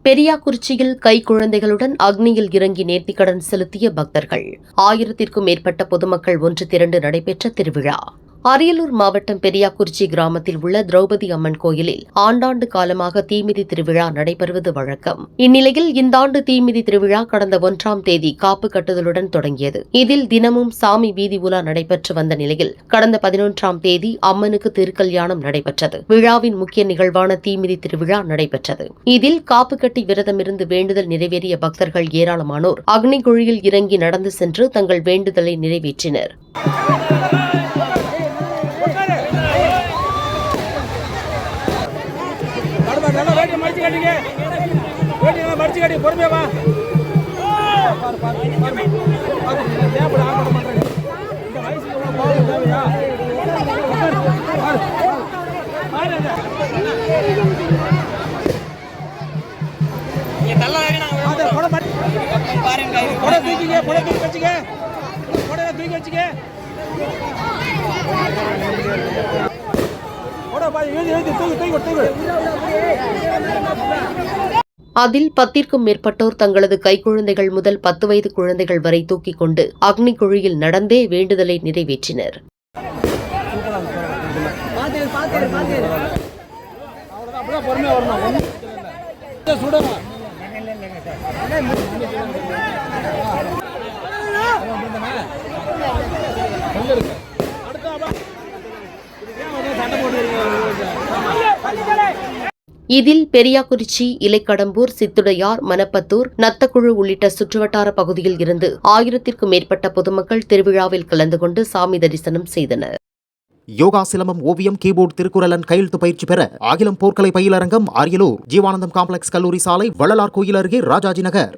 பெரியாக்குறிச்சியில் கைக்குழந்தைகளுடன் அக்னியில் இறங்கி நேர்த்திக்கடன் செலுத்திய பக்தர்கள். 1000க்கும் மேற்பட்ட பொதுமக்கள் ஒன்று திரண்டு நடைபெற்ற திருவிழா. அரியலூர் மாவட்டம் பெரியாக்குறிச்சி கிராமத்தில் உள்ள திரௌபதி அம்மன் கோயிலில் ஆண்டாண்டு காலமாக தீமிதி திருவிழா நடைபெறுவது வழக்கம். இந்நிலையில் இந்த ஆண்டு தீமிதி திருவிழா கடந்த 1ஆம் தேதி காப்பு கட்டுதலுடன் தொடங்கியது. இதில் தினமும் சாமி வீதி உலா நடைபெற்று வந்த நிலையில் கடந்த 11ஆம் தேதி அம்மனுக்கு திருக்கல்யாணம் நடைபெற்றது. விழாவின் முக்கிய நிகழ்வான தீமிதி திருவிழா நடைபெற்றது. இதில் காப்பு கட்டி விரதமிருந்து வேண்டுதல் நிறைவேறிய பக்தர்கள் ஏராளமானோர் அக்னி குழியில் இறங்கி நடந்து சென்று தங்கள் வேண்டுதலை நிறைவேற்றினர். அதில் 10க்கும் மேற்பட்டோர் தங்களது கைக்குழந்தைகள் முதல் 10 வயது குழந்தைகள் வரை தூக்கிக் கொண்டு அக்னி குழியில் நடந்தே வேண்டுதலை நிறைவேற்றினர். இதில் பெரியாக்குறிச்சி, இலைக்கடம்பூர், சித்துடையார், மணப்பத்தூர், நத்தக்குழு உள்ளிட்ட சுற்றுவட்டார பகுதியில் இருந்து 1000க்கும் மேற்பட்ட பொதுமக்கள் திருவிழாவில் கலந்து கொண்டு சாமி தரிசனம் செய்தனர். யோகா, சிலம்பம், ஓவியம், கீபோர்டு, திருக்குறளன் கையெழுத்து பயிற்சி பெற அகிலம் போர்க்கலை பயிலரங்கம், அரியலூர், ஜீவானந்தம் காம்ப்ளெக்ஸ், கல்லூரி சாலை, வள்ளலார் கோயில் அருகே, ராஜாஜி நகர்.